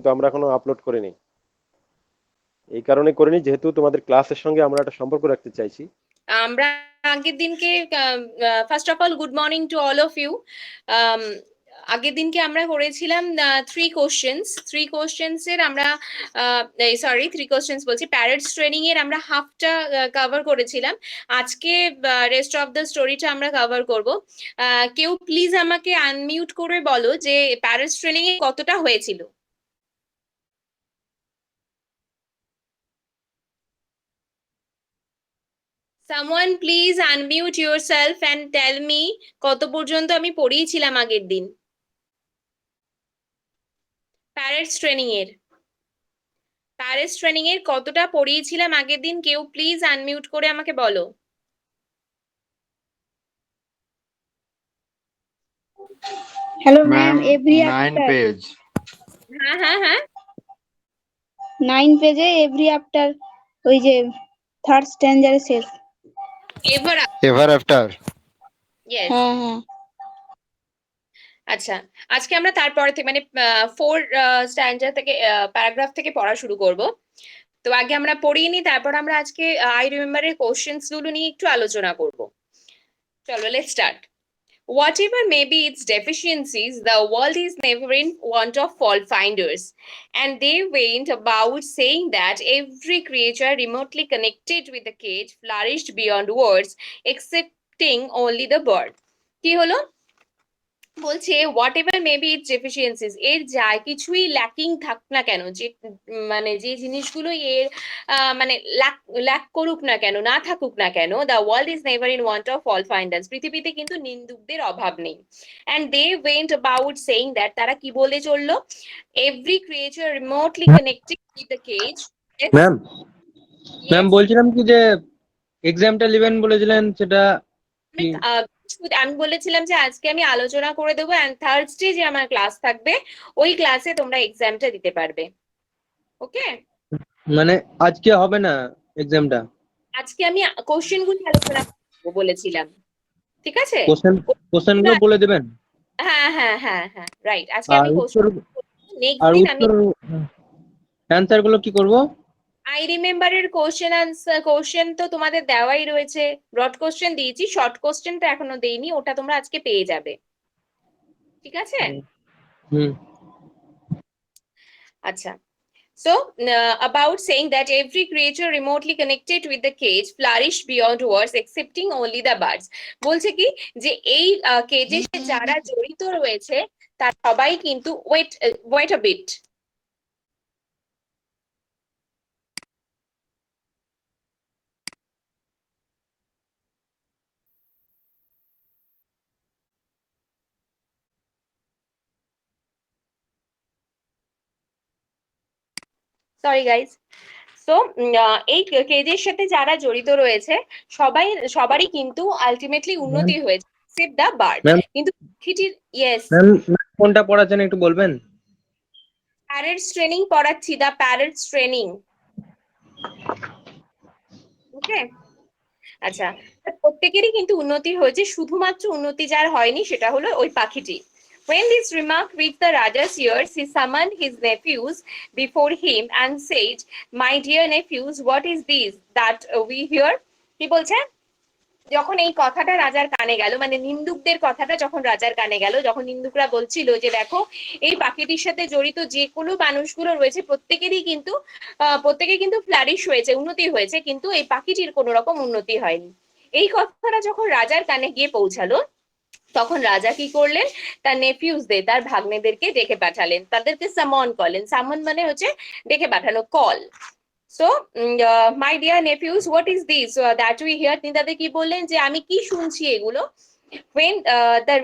কিন্তু আমরা এখনো আপলোড করিনি। এই কারণে করিনি যেহেতু তোমাদের ক্লাসের সঙ্গে আমরা একটা সম্পর্ক রাখতে চাইছি। আমরা আগের দিনকে first of all good morning to all of you. আগের দিনকে আমরা করেছিলাম থ্রি কোশ্চেন্স এর আমরা থ্রি কোশ্চেন্স বলছি, প্যারেটস ট্রেনিং এর আমরা হাফটা কভার করেছিলাম। আজকে রেস্ট অফ দ্য স্টোরিটা আমরা কভার করব। কেউ প্লিজ আমাকে আনমিউট করে বলো যে প্যারেটস ট্রেনিং এ কতটা হয়েছিল। Someone please unmute yourself and tell me কত পর্যন্ত আমি পড়িয়েছিলাম আগের দিন প্যারেটস ট্রেনিং এর কতটা পড়িয়েছিলাম আগের দিন, কেউ প্লিজ আনমিউট করে আমাকে বলো। Hello ma'am, every 9 page. হ্যাঁ হ্যাঁ হ্যাঁ 9 পেজে এভরি আফটার ওই যে থার্ড স্ট্যান্ডারে শেষ। Ever after. ইয়েস। হ্যাঁ হ্যাঁ আচ্ছা, আজকে আমরা তারপরে থেকে মানে 4 স্ট্যান্ডার থেকে প্যারাগ্রাফ থেকে পড়া শুরু করব। তো আগে আমরা পড়িয়ে নিই, তারপর আমরা আজকে আই রিমেম্বার এর কোশ্চেন্স গুলো নিয়ে একটু আলোচনা করব। চলো let's start. Whatever may be its deficiencies, the world is never in want of fault finders. And they went about saying that every creature remotely connected with the cage flourished beyond words, excepting only the bird. কি হলো? বলছে what ever may be it's deficiencies, এর যা কিছুই lacking থাক না কেন, যে মানে যে জিনিসগুলো এর মানে ল্যাক করুক না কেন, না থাকুক না কেন, the world is never in want of fault finders, পৃথিবীতে কিন্তু নিন্দুকদের অভাব নেই। And they went about saying that, তারা কি বলে চললো, every creature remotely connected with the cage. Ma'am বলছিলাম কি যে এক্সামটা নেবেন বলেছিলেন, সেটা কি? আমি বলেছিলাম যে আজকে আমি আলোচনা করে দেবো, এন্ড থার্সডে যে আমার ক্লাস থাকবে ওই ক্লাসে তোমরা এক্সামটা দিতে পারবে। ওকে, মানে আজকে হবে না এক্সামটা? আজকে আমি কোশ্চেন গুলো আলোচনা করবো বলেছিলাম, ঠিক আছে? কোশ্চেন গুলো বলে দেবেন। হ্যাঁ হ্যাঁ হ্যাঁ হ্যাঁ রাইট, আজকে আর আমি উত্তর নেক্সট আর দিন আমি উত্তর অ্যানসার গুলো কি করব? আই রিমেম্বার এর কোশ্চেন তো তোমাদের দেওয়াই রয়েছে, ব্রড কোশ্চেন দিয়েছি, শর্ট কোশ্চেনটা এখনো দেইনি, ওটা তোমরা আজকে পেয়ে যাবে, ঠিক আছে? হুম। আচ্ছা, so about saying that every creature remotely connected with the cage flourished beyond words excepting only the birds, বলছে কি যে এই কেজে যারা জড়িত রয়েছে তারা সবাই কিন্তু wait a bit, sorry guys. তো এই কেজের সাথে যারা জড়িত রয়েছে সবারই কিন্তু আলটিমেটলি উন্নতি হয়েছে, এক্সেপ্ট দ্য বার্ড। কিন্তু পাখিটির, ইয়েস ম্যাম কোনটা পড়াচ্ছেন একটু বলবেন? প্যারেটস ট্রেনিং পড়াচ্ছি, দা প্যারেটস ট্রেনিং। ওকে, আচ্ছা, প্রত্যেকেরই কিন্তু উন্নতি হয়েছে, শুধুমাত্র উন্নতি যার হয়নি সেটা হলো ওই পাখিটি। When this remark reached the Raja's ears, he summoned his nephews before him and said, "My dear nephews, what is this that we hear?" কি বলছে? যখন এই কথাটা রাজার কানে গেল, মানে নিন্দুকদের কথাটা যখন রাজার কানে গেল, যখন নিন্দুকরা বলছিল যে দেখো এই পাখিটির সাথে জড়িত যে কোনো মানুষগুলো রয়েছে প্রত্যেকে কিন্তু ফ্লারিশ হয়েছে, উন্নতি হয়েছে, কিন্তু এই পাখিটির কোনো রকম উন্নতি হয়নি। এই কথাটা যখন রাজার কানে গিয়ে পৌঁছালো, তখন রাজা কি করলেন, তার নেফিউজদের, তার ভাগ্নেদেরকে ডেকে পাঠালেন, তাদেরকে সামন করলেন। সামন মানে হচ্ছে ডেকে পাঠানো, call. So, my dear nephews, what is this that we hear? তিনি তাদের কি বললেন যে আমি কি শুনছি এগুলো? When the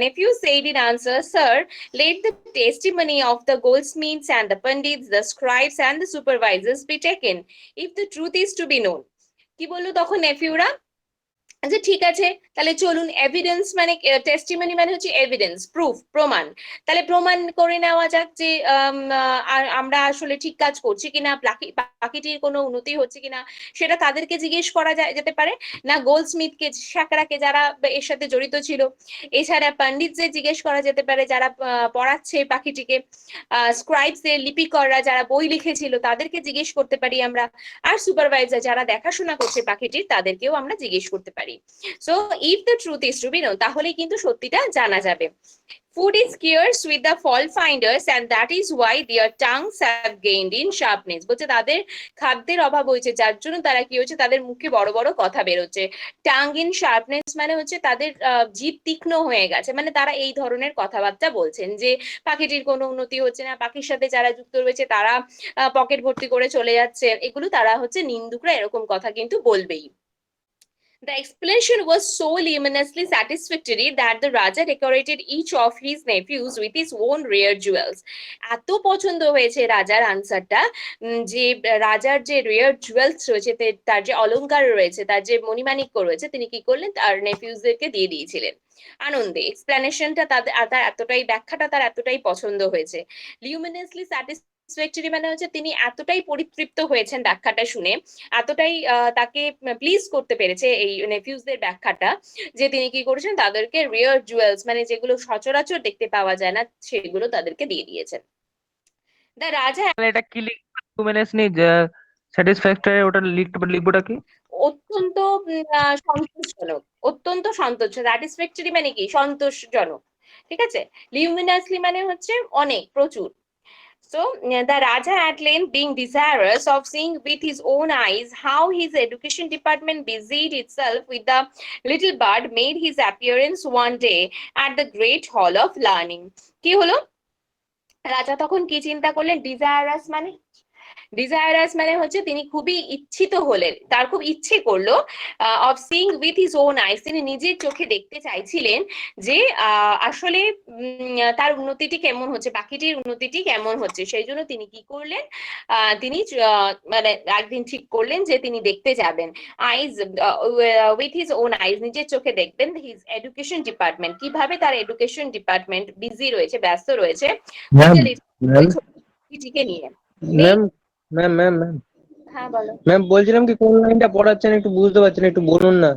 nephew said in answer, "Sir, let the testimony of the goldsmiths and the pandits, the scribes and the supervisors be taken, if the truth is to be known." কি বললো তখন নেফিউরা? আচ্ছা ঠিক আছে, তাহলে চলুন এভিডেন্স মানে testimony মানে হচ্ছে এভিডেন্স, প্রুফ, প্রমাণ। তাহলে প্রমাণ করে নেওয়া যাক যে আমরা আসলে ঠিক কাজ করছি কিনা, পাখিটির কোনো উন্নতি হচ্ছে কিনা, সেটা তাদেরকে জিজ্ঞেস করা যেতে পারে। না গোল্ডস্মিথকে, সাকরাকে, যারা এর সাথে জড়িত ছিল। এছাড়া পণ্ডিতদের জিজ্ঞেস করা যেতে পারে, যারা পড়াচ্ছে পাখিটিকে। স্ক্রাইবসদের, লিপিকররা যারা বই লিখেছিল তাদেরকে জিজ্ঞেস করতে পারি আমরা। আর সুপারভাইজার যারা দেখাশোনা করছে পাখিটির, তাদেরকেও আমরা জিজ্ঞেস করতে পারি। So if the truth is to be known, তাহলে কিন্তু সত্যিটা জানা যাবে। Food is scarce with the fault finders and that is why their tongues have gained in sharpness. বলছে তাদের খাদ্যের অভাব হয়েছে, যার জন্য তারা কি হচ্ছে, তাদের মুখে বড় বড় কথা বেরোচ্ছে। টাং ইন শার্পনেস মানে হচ্ছে তাদের জিভ তীক্ষ্ণ হয়ে গেছে, মানে তারা এই ধরনের কথাবার্তা বলছেন যে পাখিটির কোনো উন্নতি হচ্ছে না, পাখির সাথে যারা যুক্ত রয়েছে তারা পকেট ভর্তি করে চলে যাচ্ছে, এগুলো তারা হচ্ছে নিন্দুকরা এরকম কথা কিন্তু বলবেই। The explanation was so luminously satisfactory that the Raja decorated each of his nephews with his own rare jewels. এত পছন্দ হয়েছে রাজার আনসারটা, যে রাজার যে রেয়ার জুয়েলস রয়েছে, তার যে অলংকার রয়েছে, তার যে মণিমাণিক্য রয়েছে, তিনি কি করলেন, তার নেফিউজদেরকে দিয়ে দিয়েছিলেন আনন্দে। এক্সপ্লেনেশনটা তার এতটাই, ব্যাখ্যাটা তার এতটাই পছন্দ হয়েছে। লিউমিনাসলি স্যাটিসফ্যাক্টরি মানে হচ্ছে তিনি এতটাই পরিতৃপ্ত হয়েছেন ব্যাখ্যাটা শুনে, এতটাই তাকে প্লিজ করতে পেরেছে এই নেফিউজদের ব্যাখ্যাটা, যে তিনি কি করেছেন, তাদেরকে রেয়ার জুয়েলস মানে যেগুলো সচরাচর দেখতে পাওয়া যায় না, সেগুলো তাদেরকে দিয়ে দিয়েছেন। দ্য রাজা তাহলে এটা কি লিখবো, হিউম্যানিস্টলি স্যাটিসফ্যাক্টরি, ওটা লিখবোটা কি? অত্যন্ত সন্তোষজনক, অত্যন্ত সন্তোষজনক। স্যাটিসফ্যাক্টরি মানে কি, সন্তোষজনক, ঠিক আছে। লিউমিনাসলি মানে হচ্ছে অনেক, প্রচুর। So, the Raja at length, being desirous of seeing with his own eyes how his education department busied itself with the little bird, made his appearance one day at the great hall of learning. কি হলো, রাজা তখন কি চিন্তা করলেন, ডিজায়ারাস মানে, ডিজায়ারাস মানে হচ্ছে তিনি খুবই ইচ্ছিত হলেন, তার খুব ইচ্ছে করলো of seeing with his own আইস, তিনি নিজের চোখে দেখতে চাইছিলেন যে আসলে তার উন্নতিটি কেমন হচ্ছে, পাখিটির উন্নতিটি কেমন হচ্ছে। সেই জন্য তিনি কি করলেন, তিনি মানে একদিন ঠিক করলেন যে তিনি দেখতে যাবেন, আইজ উইথ হিজ ওন আইজ, নিজের চোখে দেখবেন হিজ এডুকেশন ডিপার্টমেন্ট, কিভাবে তার এডুকেশন ডিপার্টমেন্ট বিজি রয়েছে, ব্যস্ত রয়েছে পাখিটিকে নিয়ে। ম্যাম ম্যাম ম্যাম ম্যাম হ্যাঁ বলো। ম্যাম বলছিলাম কি, কোন লাইনটা পড়াচ্ছেন একটু বুঝতে পারছি না, একটু বলুন না।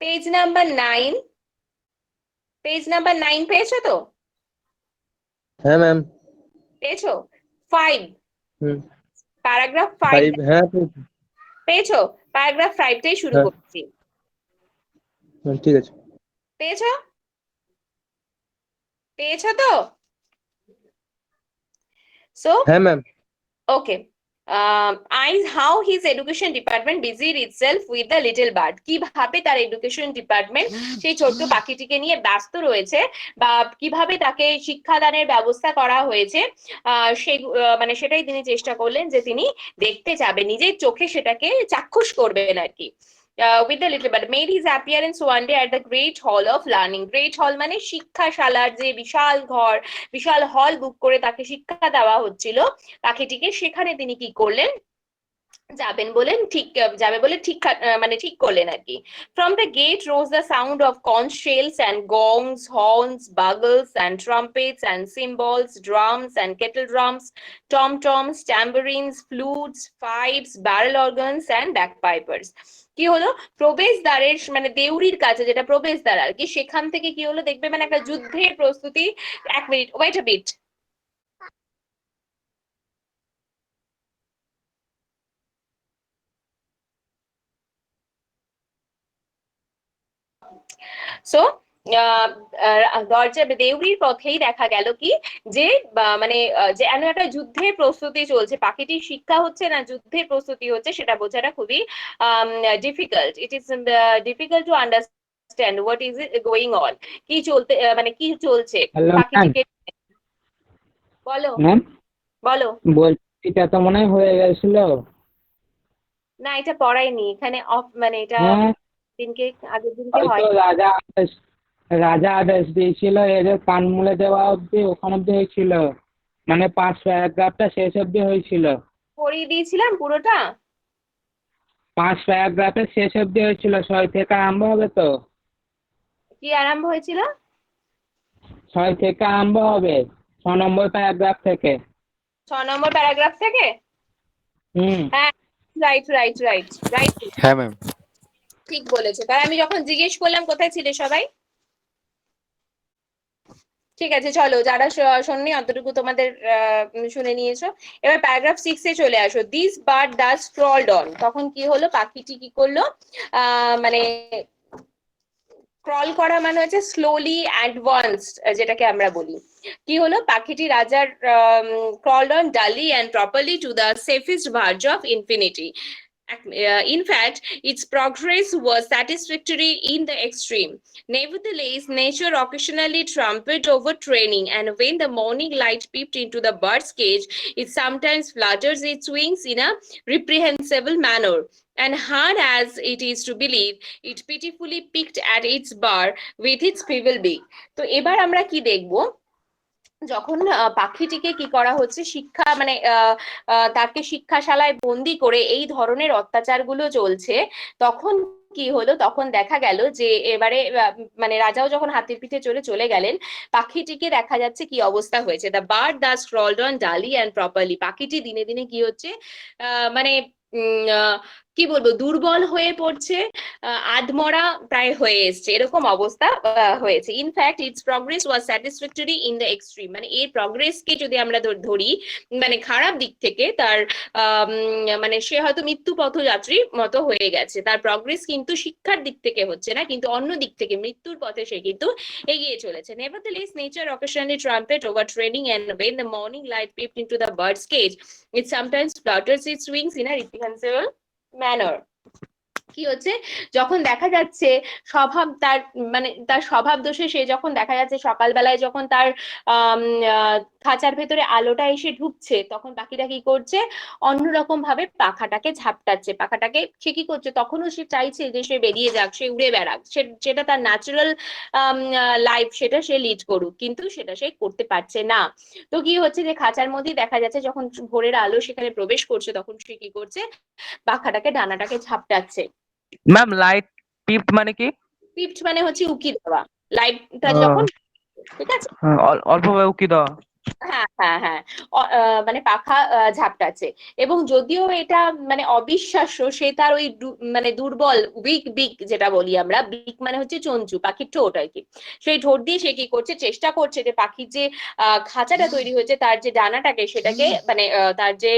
পেজ নাম্বার 9, পেজ নাম্বার 9 পেয়েছো তো? হ্যাঁ ম্যাম। পেয়েছো? 5, হুম, প্যারাগ্রাফ 5 5, হ্যাঁ পেয়েছো? প্যারাগ্রাফ 5 টাই শুরু হ্যাঁ। করছি। ঠিক আছে। পেয়েছো? পেয়েছো তো? সো হ্যাঁ ma'am. Okay, eyes how his education department busied itself with the little bird, কিভাবে তার এডুকেশন ডিপার্টমেন্ট সেই ছোট্ট পাখিটিকে নিয়ে ব্যস্ত রয়েছে, বা কিভাবে তাকে শিক্ষাদানের ব্যবস্থা করা হয়েছে, সেই মানে সেটাই তিনি চেষ্টা করলেন যে তিনি দেখতে যাবেন, নিজের চোখে সেটাকে চাক্ষুষ করবেন আর কি। with the little bird made his appearance one day at the great hall of learning. Great hall মানে শিক্ষাশালার যে বিশাল ঘর, বিশাল হল বুক করে তাকে শিক্ষা দেওয়া হচ্ছিল পাখিটিকে, সেখানে তিনি কি করলেন, যাবেন বলেন, ঠিক যাবে বলে ঠিক মানে ঠিক করলেন আর কি। From the gate rose the sound of conch shells and gongs, horns, bugles and trumpets and cymbals, drums and kettle drums, tom-toms, tambourines, flutes, pipes, barrel organs and bagpipers. কি হলো, প্রবেশদ্বারের মানে দেউরির কাছে যেটা প্রবেশদ্বার আর কি, সেখান থেকে কি হলো দেখবে, মানে একটা যুদ্ধের প্রস্তুতি। এক minute, wait a bit. So দরজা দেউরির পথেই দেখা গেল কি, যে মানে যে একটা যুদ্ধের প্রস্তুতি চলছে, পাখিটির শিক্ষা হচ্ছে না যুদ্ধের প্রস্তুতি হচ্ছে, সেটা বোঝাটা খুবই difficult. It is difficult to understand what is going on, কি চলতে মানে কি চলছে পাখিটিকে। বলো বলো। এটা তো মনে হয়ে গেছিল। না এটা পড়াইনি এখানে, অফ মানে এটা দিনকে আগের দিনকে হয়। রাজা আদেশ দিয়েছিল এদের কান মুলে দেওয়া অব্দি, ওখান অব্দি হয়েছিল, মানে 5 প্যারাগ্রাফটা শেষ অব্দি হয়েছিল। পড়িয়ে দিয়েছিলাম পুরোটা। 5 প্যারাগ্রাফের শেষ অবধি হয়েছিল, 6 থেকে আরম্ভ হবে তো? কি আরম্ভ হয়েছিল? 6 থেকে আরম্ভ হবে, 6 নম্বর প্যারাগ্রাফ থেকে। 6 নম্বর প্যারাগ্রাফ থেকে? হুম। হ্যাঁ, রাইট রাইট রাইট রাইট, হ্যাঁ ম্যাম। ঠিক বলেছো। তাই আমি যখন জিজ্ঞেস করলাম কোথায় ছিলে সবাই, ঠিক আছে চলো, যারা শোননি অতটুকু তোমাদের শুনে নিয়েছো। এবার প্যারাগ্রাফ 6 এ চলে আসো। দিস বার্ড ডাজ ক্রলড অন, তখন কি হলো, পাখিটি কি করলো, মানে ক্রল করা মানে হচ্ছে স্লোলি অ্যাডভান্স, যেটাকে আমরা বলি। কি হলো, পাখিটি রাজার ক্রলড অন ডালি and properly to the safest verge of infinity. In fact, its progress was satisfactory in the extreme. Nevertheless, nature occasionally trumped over training, and when the morning light peeped into the bird's cage, it sometimes flutters its wings in a reprehensible manner. And hard as it is to believe, it pitifully picked at its bar with its feeble beak. তো এবার আমরা কি দেখবো, যখন পাখিটিকে কি করা হচ্ছে, শিক্ষা মানে তাকে শিক্ষাশালায় বন্দি করে এই ধরনের অত্যাচারগুলো চলছে, তখন কি হলো, তখন দেখা গেল যে এবারে মানে রাজাও যখন হাতির পিঠে চলে গেলেন, পাখিটিকে দেখা যাচ্ছে কি অবস্থা হয়েছে। দ্য বার্ড দ্য স্ক্রলড অন ডালি অ্যান্ড প্রপারলি, পাখিটি দিনে দিনে কি হচ্ছে, মানে কি বলবো, দুর্বল হয়ে পড়ছে, আধমরা প্রায় হয়ে এসছে, এরকম অবস্থা হয়েছে। In fact its progress was satisfactory in the extreme, মানে এর প্রগ্রেসকে যদি আমরা ধরি মানে খারাপ দিক থেকে, তার মানে সে হয়তো মৃত্যু পথযাত্রী মতো হয়ে গেছে, তার প্রগ্রেস কিন্তু শিক্ষার দিক থেকে হচ্ছে না, কিন্তু অন্য দিক থেকে মৃত্যুর পথে সে কিন্তু এগিয়ে চলেছে। Nevertheless, nature occasionally trumpet over training, and when the morning light peeped into the bird's cage, it sometimes flutters its wings in a reprehensible manner. কি হচ্ছে, যখন দেখা যাচ্ছে স্বভাব তার, মানে তার স্বভাব দোষে সে যখন দেখা যাচ্ছে সকালবেলায় যখন তার খাঁচার ভেতরে আলোটা এসে ঢুকছে, তখন পাখিটা কি করছে, অন্যরকম ভাবে পাখাটাকে ঝাপটাচ্ছে, পাখাটাকে সে কি করছে, তখনও সে চাইছে যে সে বেরিয়ে যাক, সে উড়ে বেড়াক, সেটা তার ন্যাচারাল লাইফ, সেটা সে লিড করুক, কিন্তু সেটা সে করতে পারছে না। তো কি হচ্ছে, যে খাঁচার মধ্যেই দেখা যাচ্ছে যখন ভোরের আলো সেখানে প্রবেশ করছে, তখন সে কি করছে, পাখাটাকে ডানাটাকে ঝাপটাচ্ছে। ম্যাম লাইট পিপড মানে কি? পিপড মানে হচ্ছে উকি দেওয়া, লাইটটা যখন, ঠিক আছে, অল্পভাবে উকি দেওয়া। হ্যাঁ হ্যাঁ হ্যাঁ, মানে পাখা ঝাপটাচ্ছে। এবং যদিও এটা মানে অবিশ্বাস্য, সে তার ওই মানে দুর্বল উইক বিক, যেটা বলি আমরা, বিক মানে হচ্ছে চঞ্চু, পাখির ঠোঁট আর কি, সেই ঠোঁট দিয়ে সে কি করছে, চেষ্টা করছে যে পাখির যে খাঁচাটা তৈরি হয়েছে তার যে ডানাটাকে, সেটাকে মানে তার যে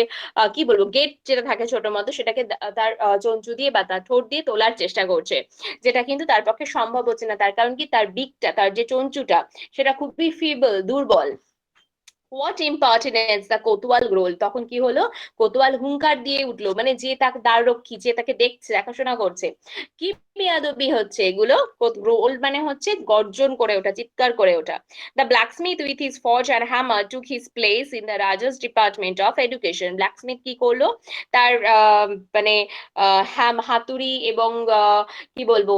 কি বলবো গেট যেটা থাকে ছোট মতো, সেটাকে তার চঞ্চু দিয়ে বা তার ঠোঁট দিয়ে তোলার চেষ্টা করছে, যেটা কিন্তু তার পক্ষে সম্ভব হচ্ছে না। তার কারণ কি, তার বিকটা, তার যে চঞ্চুটা, সেটা খুবই ফিবল, দুর্বল। হোয়াট ইম্পার্টিনেন্স দ্য কোতোয়াল গ্রোল, তখন কি হলো, কোতোয়াল হুঙ্কার দিয়ে উঠলো, মানে যে তাকে দ্বাররক্ষী, যে তাকে দেখছে, দেখাশোনা করছে, কি বেয়াদবি হচ্ছে এগুলো। গ্রোল মানে হচ্ছে গর্জন করে ওঠা, চিৎকার করে ওঠা। The blacksmith with his forge and hammer took his place in the Raja's department of education. Blacksmith কি করলো, তার মানে হাতুড়ি এবং কি বলবো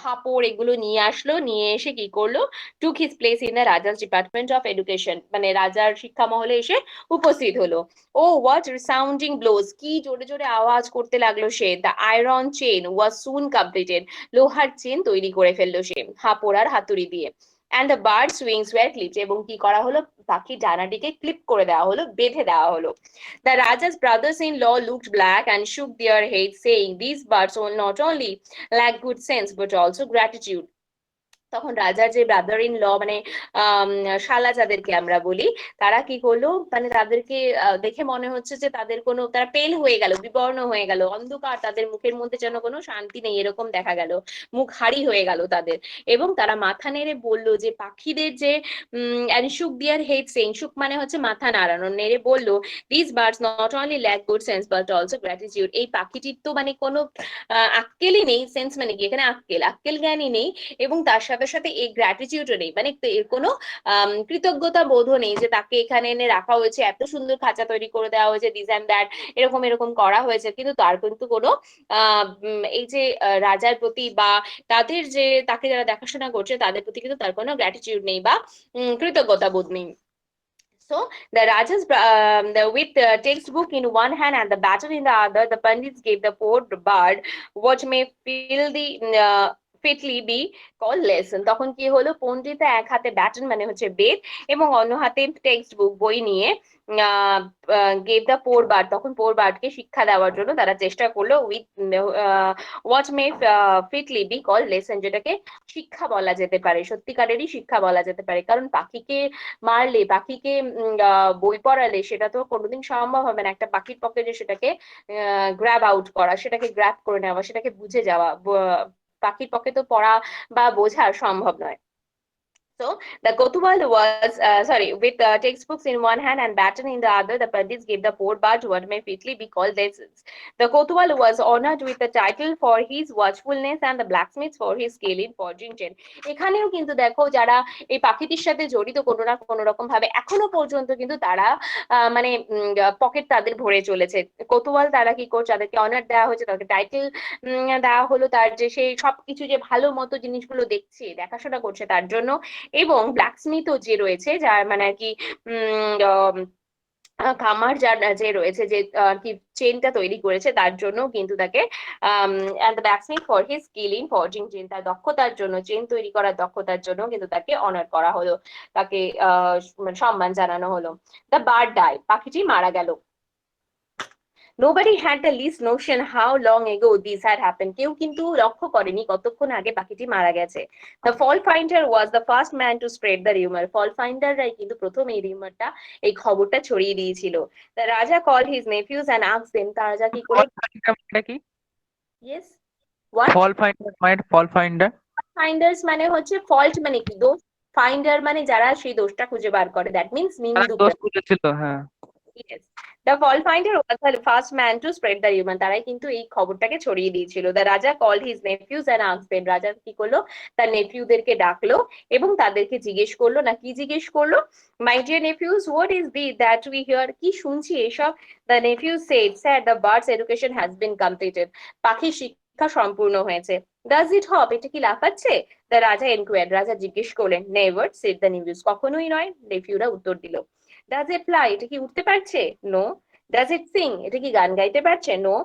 হাপড় এগুলো নিয়ে আসলো, নিয়ে এসে কি করলো, took his place in the Raja's department of education, মানে রাজার শিক্ষা মহলে এসে উপস্থিত হলো। ও হোয়াট রিসাউন্ডিং ব্লোজ, কি জোরে জোরে আওয়াজ করতে লাগলো সে। The iron chain was soon completed, লোহার চেন তৈরি করে ফেললো সে হাপড় আর হাতুড়ি দিয়ে। and the bird's wings were clipped, এবং কি করা হলো, পাখির ডানাটিকে ক্লিপ করে দেওয়া হলো, বেঁধে দেওয়া হলো। The Raja's brothers-in-law looked black and shook their heads, saying, these birds will not only lack good sense but also gratitude. তখন রাজার যে ব্রাদার ইন ল, মানে শালা যাদেরকে আমরা বলি, তারা কি করলো, মানে তাদেরকে দেখে মনে হচ্ছে যে তাদের কোনো, তারা পেল হয়ে গেল, বিবর্ণ হয়ে গেল, অন্ধকার, তাদের মুখের মধ্যে যেন কোনো শান্তি নেই, এরকম দেখা গেল, মুখ হারি হয়ে গেল তাদের। এবং তারা মাথা নেড়ে বললো যে পাখিদের যে and shook their heads saying, shook মানে হচ্ছে মাথা নাড়ানো, নেড়ে বললো, these birds not only lack good sense but also gratitude, এই পাখিটির তো মানে কোনো আক্কেলই নেই, সেন্স মানে কি এখানে আক্কেল জ্ঞানই নেই, এবং তার সাথে সাথে এই গ্র্যাটিটিউডও নেই, মানে কোনো কৃতজ্ঞতা বোধও নেই, যে তাকে এখানে এনে রাখা হয়েছে, এত সুন্দর খাঁচা তৈরি করে দেওয়া হয়েছে, দিস অ্যান্ড দ্যাট, এরকম করা হয়েছে, কিন্তু তার কিন্তু কোনো এই যে রাজার প্রতি বা তাদের যে তাকে যারা দেখাশোনা করছে তাদের প্রতি কিন্তু তার কোনো গ্র্যাটিটিউড নেই বা কৃতজ্ঞতা বোধ নেই। So the Rajas, with the textbook in one hand and the baton in the other, the Pandits gave the poor bard what may fill the fitly be called lesson. তখন কি হলো, পণ্ডিত এক হাতে ব্যাটন মানে হচ্ছে বেদ এবং অন্য হাতে টেক্সট বুক বই নিয়ে গেভ দ্য পোর বার্ড, তখন পোর বার্ডকে শিক্ষা দেওয়ার জন্য তারা চেষ্টা করলো with what may fitly be called lesson, যেটাকে শিক্ষা বলা যেতে পারে, সত্যিকারেরই শিক্ষা বলা যেতে পারে। কারণ পাখিকে মারলে, পাখিকে বই পড়ালে সেটা তো কোনোদিন সম্ভব হবে না। একটা পাখির পকেটে সেটাকে গ্র্যাব আউট করা, সেটাকে গ্র্যাব করে নেওয়া, সেটাকে বুঝে যাওয়া, পাখির পকেটে পড়া বা বোঝা সম্ভব নয়। So the Kotwal was with textbooks in one hand and baton in the other, the Pandits gave the poor bard what may fitly be called lessons. The Kotwal was honored with the title for his watchfulness and the blacksmith for his skill in forging chain. এখানেও কিন্তু দেখো যারা এই পাখিটির সাথে জড়িত কোনো না কোনো রকম ভাবে এখনো পর্যন্ত কিন্তু তারা মানে পকেট তাদের ভরে চলেছে। কোতোয়াল তারা কি করছে, তাদেরকে অনার দেওয়া হয়েছে, তাদেরকে টাইটেল দেওয়া হলো, তার যে সেই সবকিছু যে ভালো মতো জিনিসগুলো দেখছে, দেখাশোনা করছে তার জন্য। এবং ব্ল্যাকস্মিথও যে রয়েছে, যার মানে আর কি খামার যার যে রয়েছে, যে কি চেনটা তৈরি করেছে তার জন্য কিন্তু তাকে and the blacksmith for his skill in forging chain, তার দক্ষতার জন্য, চেন তৈরি করার দক্ষতার জন্য কিন্তু তাকে অনার করা হলো, তাকে সম্মান জানানো হলো। The bird died, পাখিটি মারা গেল। Nobody had the least notion how long ago this had happened. কেউ কিন্তু লক্ষ্য করেনি কতক্ষণ আগে পাখিটি মারা গেছে। The fault finder was the first man to spread the rumor. Fault finder রাই কিন্তু প্রথম এই রিউমারটা, এই খবরটা ছড়িয়ে দিয়েছিল। The Raja called his nephews and asked them, তার রাজা কি করে? কি Yes, what? ফল ফাইন্ডার মানে ফল ফাইন্ডার, Finders মানে হচ্ছে ফল্ট মানে কি, দোষ। ফাইন্ডার মানে যারা সেই দোষটা খুঁজে বার করে, দ্যাট মিন্স নিন্দুক। দোষ খুঁজেছিল। হ্যাঁ, Yes. The fault finder was the first man to spread the rumor. তারাই কিন্তু এই খবরটাকে ছড়িয়ে দিয়েছিল। The Raja called his nephews and asked them. রাজা কি করলো, তার নেফিউদেরকে ডাকলো এবং তাদেরকে জিজ্ঞেস করলো, না কি জিজ্ঞেস করলো? My dear nephews, what is this that we hear? কি শুনছি এসব? The nephews said, sir, the bird's education has been completed. পাখির শিক্ষা সম্পূর্ণ হয়েছে। Does it hop? এটা কি লাফাচ্ছে? The Raja inquired. রাজা জিজ্ঞেস করলেন। Never, said the nephews. কখনোই নয়, নেফিউরা উত্তর দিল। Does it fly? এটা কি উঠতে পারছে? No. Does it sing? এটা কি গান গাইতে পারছে? No.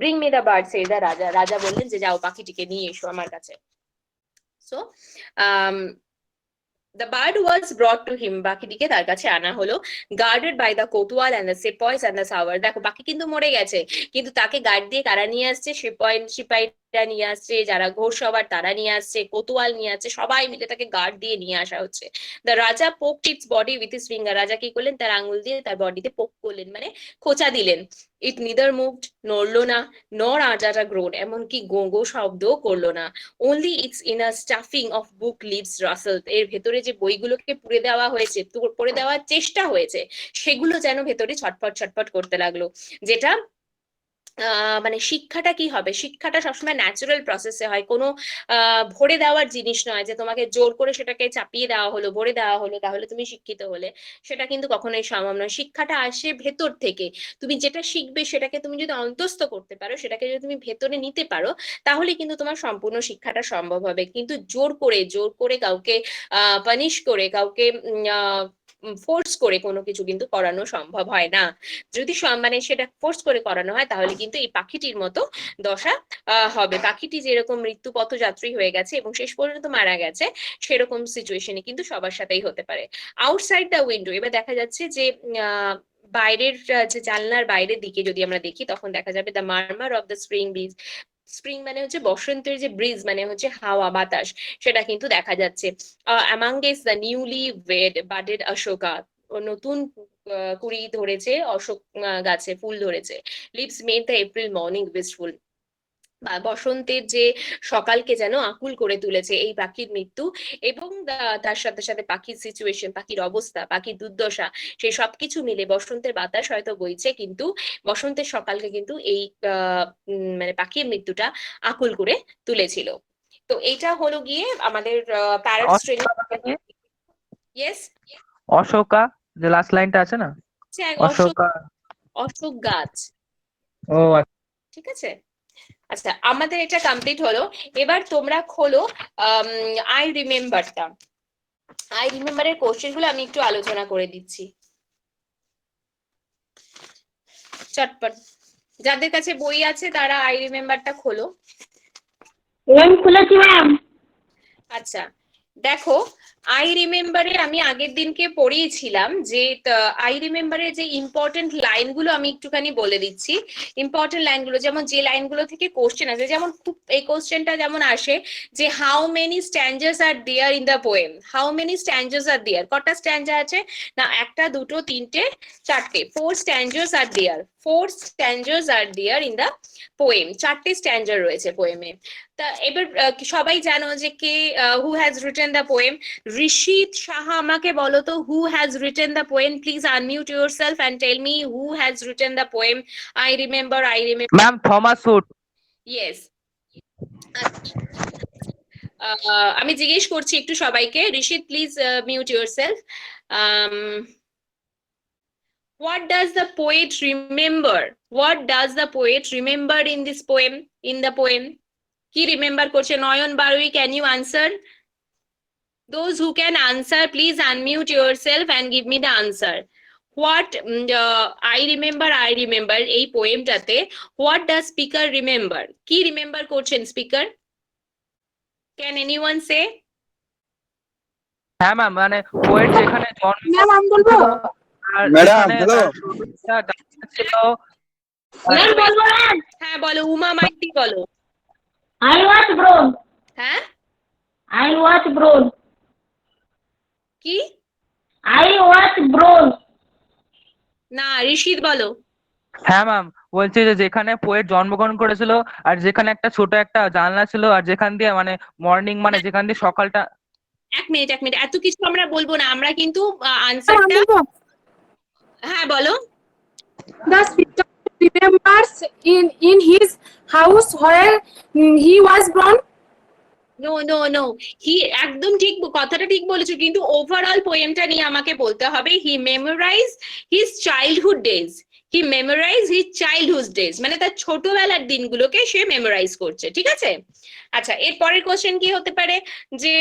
Bring me the bird, said the Raja. রাজা বললেন যে যাও পাখিটিকে নিয়ে এসো আমার কাছে। So the bird was brought to him. পাখিটিকে তার কাছে আনা হলো, guarded by the Kotwal and the sepoys and the savar. দেখো পাখি কিন্তু মরে গেছে, কিন্তু তাকে গার্ড দিয়ে কারা নিয়ে আসছে? সিপাহীরা নিয়ে আসছে, যারা ঘোড়সওয়ার তারা নিয়ে আসছে, কোতোয়াল নিয়ে আসছে, সবাই মিলে তাকে গার্ড দিয়ে নিয়ে আসা হচ্ছে। The Raja poked its body with his finger. রাজা কি করলেন, তার আঙ্গুল দিয়ে তার বডিতে পোক করলেন, মানে খোঁচা দিলেন। It neither moved, নড়লো না, nor আজাটা groan, এমনকি গো গো শব্দও করলো না। Only its inner stuffing of book leaves rustled. এর ভেতরে যে বইগুলোকে পুড়ে দেওয়া হয়েছে, পড়ে দেওয়ার চেষ্টা হয়েছে, সেগুলো যেন ভেতরে ছটফট ছটফট করতে লাগলো। যেটা মানে শিক্ষাটা কি হবে, শিক্ষাটা সবসময় ন্যাচারাল প্রসেসে হয়, কোনো ভরে দেওয়ার জিনিস নয় যে তোমাকে জোর করে সেটাকে চাপিয়ে দেওয়া হলো, ভরে দেওয়া হলো তাহলে তুমি শিক্ষিত হলে, সেটা কিন্তু কখনোই সম্ভব নয়। শিক্ষাটা আসে ভেতর থেকে। তুমি যেটা শিখবে সেটাকে তুমি যদি অন্তঃস্থ করতে পারো, সেটাকে যদি তুমি ভেতরে নিতে পারো, তাহলে কিন্তু তোমার সম্পূর্ণ শিক্ষাটা সম্ভব হবে। কিন্তু জোর করে কাউকে পানিশ করে, কাউকে ফোর্স করে কোনো কিছু কিন্তু করানো সম্ভব হয় না। যদি মানে সেটা ফোর্স করে করানো হয় তাহলে কিন্তু এই পাখিটির মতো দশা হবে। পাখিটি যেরকম মৃত্যু পথযাত্রী হয়ে গেছে এবং শেষ পর্যন্ত মারা গেছে, সেরকম সিচুয়েশনে কিন্তু সবার সাথেই হতে পারে। আউটসাইড দ্য উইন্ডো, এবার দেখা যাচ্ছে যে বাইরের যে জানলার বাইরের দিকে যদি আমরা দেখি, তখন দেখা যাবে the murmur of the spring breeze. Spring মানে হচ্ছে বসন্তের যে ব্রিজ, মানে হচ্ছে হাওয়া বাতাস, সেটা কিন্তু দেখা যাচ্ছে। Amongst the newly budded Ashoka, নতুন কুড়ি ধরেছে অশোক গাছে, ফুল ধরেছে। Leaves made the April morning wistful, বসন্তের যে সকালকে যেন আকুল করে তুলেছে এই পাখির মৃত্যু। এবং তার সাথে সাথে পাখির সিচুয়েশন, পাখির অবস্থা, পাখির দুর্দশা, সেই সবকিছু মিলে বসন্তের বাতাস হয়তো বইছে, কিন্তু বসন্তের সকালকে কিন্তু এই মানে পাখির মৃত্যুটা আকুল করে তুলেছিল। তো এইটা হলো গিয়ে আমাদের প্যারট শ্রেণী। ইয়েস, অশোকা যে লাস্ট লাইনটা আছে না, অশোকা অশোক গাছ। ও ঠিক আছে, আচ্ছা আমাদের এটা কমপ্লিট হলো। এবার তোমরা খোলো আই রিমেম্বারটা। আই রিমেম্বারের কোশ্চেন গুলো আমি একটু আলোচনা করে দিচ্ছি। চটপট। যাদের কাছে বই আছে তারা আই রিমেম্বারটা খোলো। ম্যাম খুলেছি ম্যাম। আচ্ছা দেখো, আই রিমেম্বারে আমি আগের দিনকে পড়িয়েছিলাম যে আই রিমেম্বারে যে ইম্পর্টেন্ট লাইনগুলো আমি একটুখানি বলে দিচ্ছি। ইম্পর্টেন্ট লাইনগুলো যেমন যে লাইনগুলো থেকে কোশ্চেন আসে, যেমন খুব এই কোশ্চেনটা যেমন আসে যে how many stanzas are there in the poem. How many stanzas are there, কটা স্ট্যান্ডার আছে না, একটা দুটো তিনটে চারটে, 4 stanzas are there. 4 stanzas are there in the poem, চারটে স্ট্যান্ডার রয়েছে পোয়েমে। তা এবার সবাই জানো যে কে who has written the poem. Rishit Saha, আমাকে বলো তো who has written the poem. Please unmute yourself and tell me who has written the poem I remember. Ma'am Thomas Hood. Yes. আমি জিজ্ঞেস করছি একটু সবাইকে। ঋষিত please mute yourself. What does the poet remember? What does the poet remember in this poem? In the poem, কি remember করছে? Nayan Barui, can you answer? Those who can answer, please unmute yourself and give me the answer. What I remember এই পোয়েমটাতে what does speaker remember? কি remember করছেন speaker? Can anyone say? হ্যাঁ ma'am, মানে poet যেখানে জন্ম ma'am আমি বলবো। আর ম্যাডাম, যেখানে হ্যালো। তার ডাক্তার ছিল। ম্যাম বলবো ম্যাম। হ্যাঁ বলো, উমা মাইতি বলো। I was born. হ্যাঁ I was born. কি? I was born. না, ঋষিত বলো। হ্যাঁ ম্যাম, বলছি যে যেখানে পোয়েট জন্মগ্রহণ করেছিল আর যেখানে একটা ছোট একটা জানলা ছিল আর যেখান দিয়ে মানে মর্নিং মানে যেখান দিয়ে সকালটা। এক মিনিট এত কিছু আমরা বলবো না, আমরা কিন্তু আনসারটা। হ্যাঁ বলো। The speaker remembers in his house where he was born. No he, একদম ঠিক কথাটা ঠিক বলেছো, কিন্তু ওভারঅল পোয়েমটা নিয়ে আমাকে বলতে হবে। হি মেমোরাইজ হিজ চাইল্ডহুড ডেজ। হি মেমোরাইজ হিজ চাইল্ডহুড ডেজ, মানে তার ছোটবেলার দিনগুলোকে সে মেমোরাইজ করছে, ঠিক আছে? আচ্ছা, এর পরের কোশ্চেন কি হতে পারে যে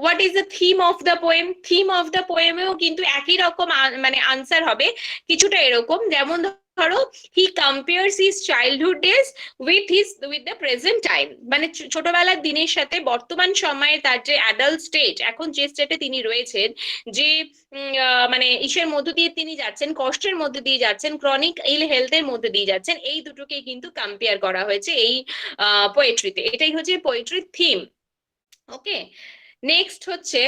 what is the theme of the poem? Theme of the পোয়েমেও কিন্তু একই রকম মানে আনসার হবে কিছুটা এরকম, যেমন ধরো he compares his childhood days with the present time, মানে ছোটবেলার দিনের সাথে বর্তমান সময়ে তার যে অ্যাডাল্ট স্টেট, এখন যে স্টেটে তিনি রয়েছেন, যে মানে ইসের মধ্য দিয়ে তিনি যাচ্ছেন, কষ্টের মধ্যে দিয়ে যাচ্ছেন, ক্রনিক ইল হেলথের মধ্যে দিয়ে যাচ্ছেন, এই দুটোকে কিন্তু কম্পেয়ার করা হয়েছে এই পোয়েট্রিতে। এটাই হচ্ছে পোয়েট্রির থিম। ওকে, নেক্সট হচ্ছে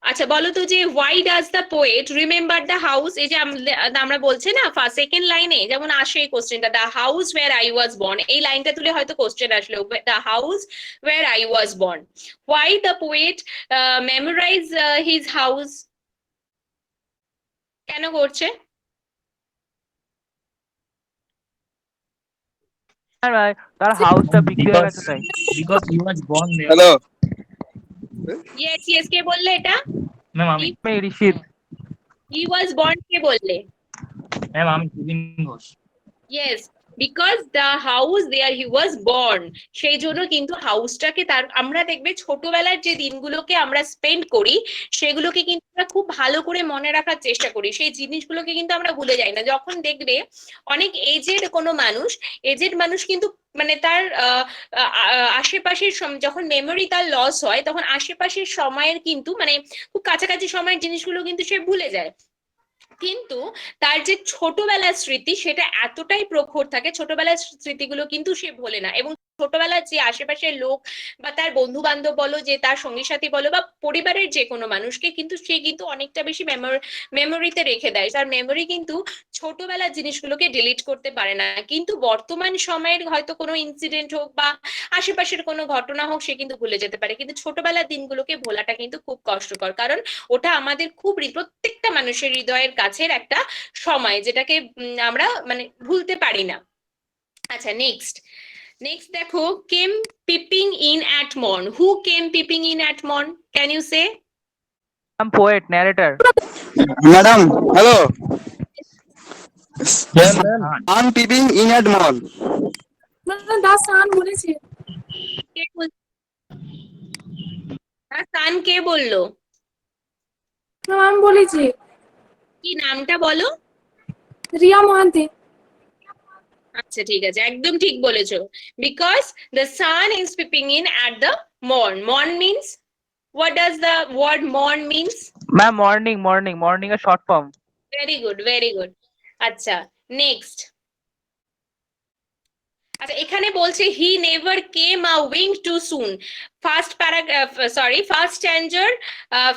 আচ্ছা বলো তো যে why does the poet remember the house? এই যে আমরা বলছি না সেকেন্ড লাইনে যেমন আসে এই কোশ্চেনটা, the house where I was born, এই লাইনটা তুলে হয়তো কোশ্চেন আসলো, the house where I was born. Why the poet memorize his house? কেন করছে? তার হাউসটা বিক্রি হয়ে গেছে তাই। Because he was born there. Hello. Yes, কে বললে এটা? Ma'am, আমি ঋষিত। He was born কে বললে? ma'am, আমি সুদিন Ghosh. Yes, because the house there he was born, সেই জন্য কিন্তু হাউসটাকে তার, আমরা দেখবে ছোটবেলার যে দিনগুলোকে আমরা স্পেন্ড করি সেগুলোকে কিন্তু আমরা খুব ভালো করে মনে রাখার চেষ্টা করি, সেই জিনিসগুলোকে কিন্তু আমরা ভুলে যাই না। যখন দেখবে অনেক এজেড কোনো মানুষ, এজেড মানুষ কিন্তু মানে তার আশেপাশের যখন মেমোরি তার লস হয় তখন আশেপাশের সময়ের কিন্তু মানে খুব কাছাকাছি সময়ের জিনিসগুলো কিন্তু সে ভুলে যায়, কিন্তু তার যে ছোটবেলার স্মৃতি সেটা এতটাই প্রখর থাকে, ছোটবেলার স্মৃতিগুলো কিন্তু সে ভোলে না। এবং ছোটবেলার যে আশেপাশের লোক বা তার বন্ধু বান্ধব বলো, যে তার সঙ্গী সাথী বলো বা পরিবারের যে কোনো মানুষকে কিন্তু সে কিন্তু অনেকটা বেশি মেমোরিতে রেখে দেয়, তার মেমোরি কিন্তু ছোটবেলার জিনিসগুলোকে ডিলিট করতে পারে না। কিন্তু বর্তমান সময়ের হয়তো কোনো ইনসিডেন্ট হোক বা আশেপাশের কোনো ঘটনা হোক সে কিন্তু ভুলে যেতে পারে, কিন্তু ছোটবেলার দিনগুলোকে ভোলাটা কিন্তু খুব কষ্টকর, কারণ ওটা আমাদের খুব প্রত্যেকটা মানুষের হৃদয়ের কাছের একটা সময় যেটাকে আমরা মানে ভুলতে পারি না। আচ্ছা নেক্সট দেখো, came peeping in at morn. Who came peeping in at morn? Can you say? Poet, narrator. Madam, hello. Yes, ma'am. I'm peeping in at mall. The sun বলেছে। কে সান কে বললো? ম্যাম আমি বলেছি কি নামটা বলো? রিয়া মহান্তি। আচ্ছা ঠিক আছে, একদম ঠিক বলেছো। Because the sun is peeping in at the morn. Morn means, what does the word morn means? Ma'am morning এর short form. Very good, very good. আচ্ছা নেক্সট। আচ্ছা এখানে বলছে he never came a wing too soon. First paragraph, sorry first stanza,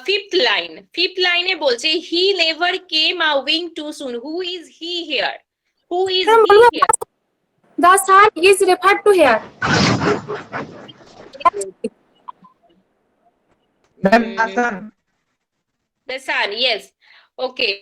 fifth line. Fifth লাইনে বলছে he never came a wing too soon. Who is he here? Who is ma'am he বলবো here? The sun is referred to here. Ma'am Hasan. The sun, yes. Okay.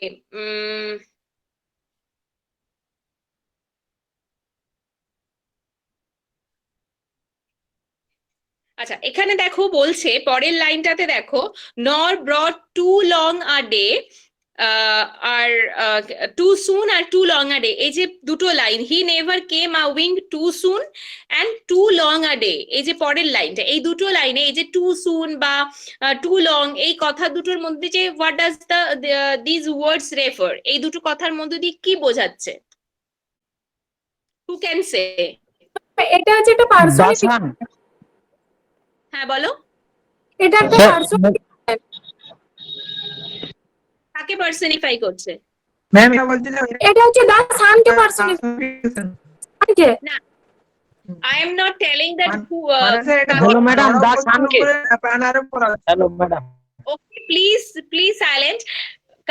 আচ্ছা এখানে দেখো বলছে পরের লাইনটাতে দেখো, nor brought too long a day, আর too soon or too long a day, এই যে দুটো লাইন, he never came a wing too soon and too long a day, এই যে পরের লাইনটা, এই দুটো লাইনে এই যে টু সুন বা টু লং, এই কথা দুটোর মধ্যে যে what does these words refer, এই দুটো কথার মধ্যে দিয়ে কি বোঝাচ্ছে? Who can say? এটা হচ্ছে একটা পার্সনিফিকেশন। হ্যাঁ বলো। এটা একটা পার্সনিফিকেশন। কাকে পার্সনিফাই করছে? ম্যাম এটা বলছিলাম এটা হচ্ছে দ্য সানকে পার্সনিফিকেশন। সানকে। না, I am not telling that who. মানে স্যার এটা হ্যালো ম্যাডাম, দা বড় সানকে। করে প্যানার উপর আছে। Hello madam. Okay, please silent.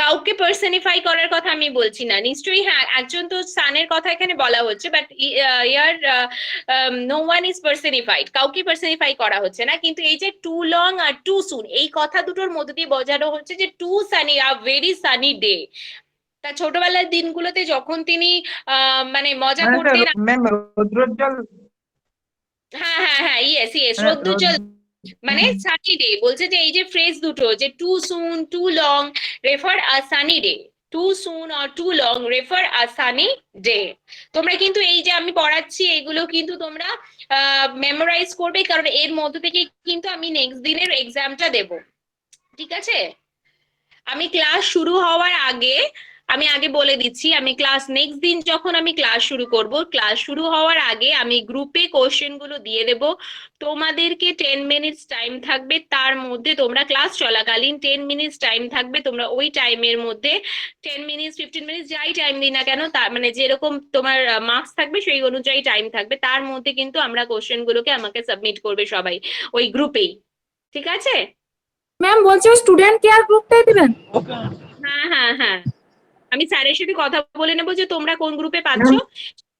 কাউকে পার্সনিফাই করার কথা আমি বলছি না, নিশ্চয়ই হ্যাঁ একজন তো সানের কথা এখানে বলা হচ্ছে, but here no one is personified, কাউকে পার্সনিফাই করা হচ্ছে না। কিন্তু এই যে টু লং আর টু সুন, এই কথা দুটোর মধ্যে দিয়ে বোঝানো হচ্ছে যে too sunny, a very sunny day. তা ছোটবেলার দিনগুলোতে যখন তিনি মানে মজা মানে করতেন, ম্যাম রৌদ্রোজ্জ্বল। হ্যাঁ হ্যাঁ হ্যাঁ, ইয়েস ইয়েস, মানে রোদ্দুজ্জ্বল মানে সানি ডে। বলছে যে এই যে ফ্রেজ দুটো, যে too soon too long refer a sunny day, too soon or too long refer a sunny day. তোমরা কিন্তু এই যে আমি পড়াচ্ছি এগুলো কিন্তু তোমরা মেমোরাইজ করবে, কারণ এর মধ্যে থেকে কিন্তু আমি নেক্সট দিনের এক্সামটা দেব, ঠিক আছে? আমি ক্লাস শুরু হওয়ার আগে আমি আগে বলে দিচ্ছি, আমি ক্লাস নেক্সট দিন যখন আমি ক্লাস শুরু করব, ক্লাস শুরু হওয়ার আগে আমি গ্রুপে কোশ্চেন গুলো দিয়ে দেব। তোমাদেরকে 10 মিনিটস টাইম থাকবে, তার মধ্যে তোমরা ক্লাস চলাকালীন 10 মিনিটস টাইম থাকবে, তোমরা ওই টাইমের মধ্যে 10 মিনিটস 15 মিনিটস যাই টাইম দিই না কেন, তার মানে যেরকম তোমার মার্কস থাকবে সেই অনুযায়ী টাইম থাকবে, তার মধ্যে কিন্তু আমরা কোশ্চেন গুলোকে আমাকে সাবমিট করবে সবাই ওই গ্রুপেই, ঠিক আছে? ম্যাম বলছে স্টুডেন্ট কেয়ার গ্রুপটাই দিবেন। হ্যাঁ হ্যাঁ হ্যাঁ, আমি স্যারের সাথে কথা বলে নেবো যে তোমরা কোন গ্রুপে পাচ্ছ,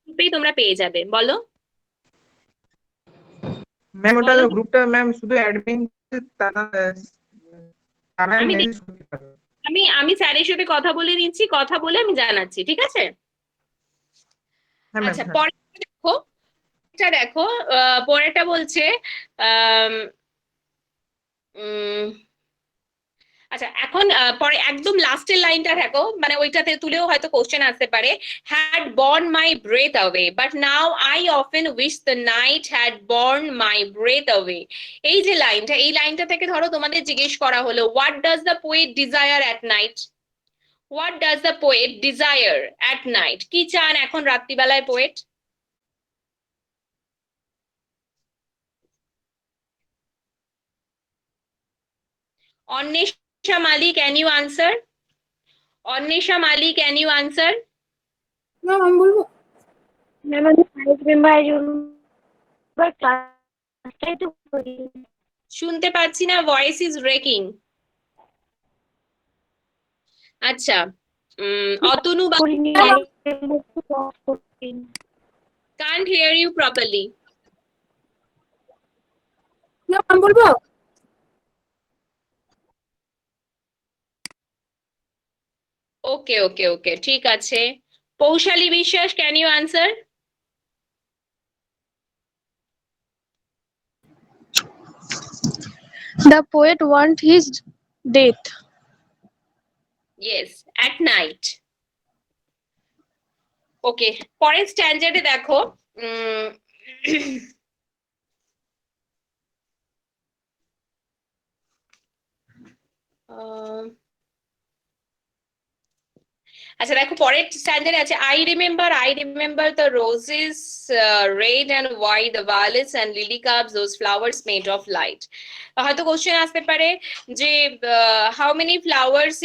গ্রুপেই তোমরা পেয়ে যাবে। বলো। ম্যাম ওটা বলো। গ্রুপটা ম্যাম শুধু অ্যাডমিন তারা আমি মেসেজ করতে পারে। আমি স্যারের সাথে কথা বলে নিচ্ছি, কথা বলে আমি জানাচ্ছি, ঠিক আছে? হ্যাঁ ম্যাম। আচ্ছা পরেরটা দেখো, এটা দেখো, পরেরটা বলছে আম, উম, আচ্ছা এখন পরে একদম লাস্টের লাইনটা দেখো, মানে ওইটাতে তুলেও হয়তো কোশ্চেন আসতে পারে। Had borne my breath away but now I often wish the night had borne my breath away. এই যে লাইনটা, এই লাইনটা থেকে ধরো তোমাদের জিজ্ঞেস করা হলো what does the poet desire at night? What does the poet desire at night? কি চান এখন রাত্রিবেলায় poet? Anwesha Mali, can you answer? Anwesha Mali, can you answer? Ma'am আমি বলবো। ম্যাম আমি 5 মেম্বার ক্লাসটাই তো করি। শুনতে পাচ্ছি না, ভয়েস ইজ ব্রেকিং। আচ্ছা অতনু বা করিনি can't hear you properly. Ma'am আমি বলবো। ওকে ওকে ওকে, ঠিক আছে। Poushali Biswas, can you answer? The poet want his death. Yes, at night. Okay, পরের স্ট্যান্ডার্ডে দেখো, উম, আচ্ছা দেখো পরের স্ট্যান্ডার্ডে আছে I remember the roses red and white, the violets and lily cups, those flowers made of light. হয়তো কোশ্চেন আসতে পারে যে how many flowers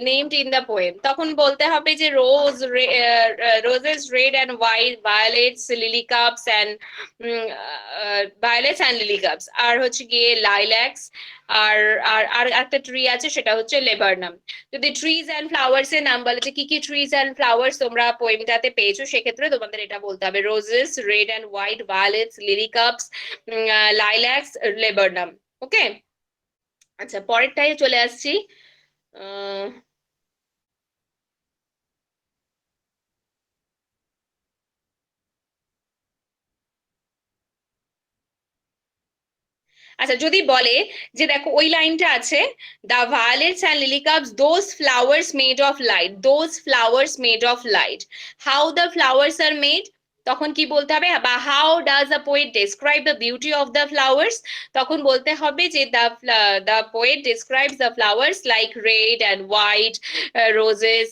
named in the poem, তখন বলতে হবে যে roses red and white, violets, lily cups and violets and lily cups, আর হচ্ছে গিয়ে lilacs, আর আর আর একটা ট্রি আছে সেটা হচ্ছে লেবার্নাম। যদি ট্রিজ এন্ড ফ্লাওয়ার্স এর নাম বলে যে কি কি ট্রিজ এন্ড ফ্লাওয়ার্স তোমরা পোয়েমটাতে পেয়েছো, সেক্ষেত্রে তোমাদের এটা বলতে হবে roses red and white, violets, lily cups, lilacs, laburnum. Okay, আচ্ছা পরেরটায় চলে আসছি। আচ্ছা যদি বলে যে দেখো ওই লাইনটা আছে, the violets and lily cups those flowers made of light, those flowers made of light, how the flowers are made, তখন কি বলতে হবে, বা how does the poet describe the beauty of the flowers, তখন বলতে হবে যে the poet describes the flowers like red and white, roses,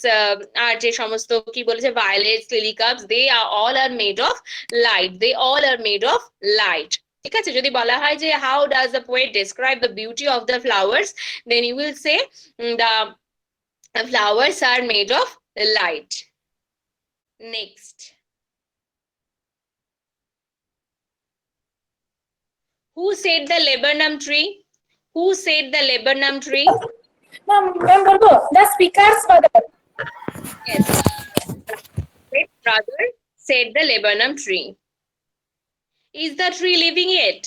আর যে সমস্ত কি বলেছে violets, lily cups, they are all are made of light, they all are made of light. ঠিক আছে, যদি বলা হয় যে how does the poet describe the beauty of the flowers, then you will say the flowers are made of light. Next, who said the laburnum tree? Who said the laburnum tree? Ma'am, বলবো the speaker's father. Yes, great brother said the laburnum tree. Is the tree living yet?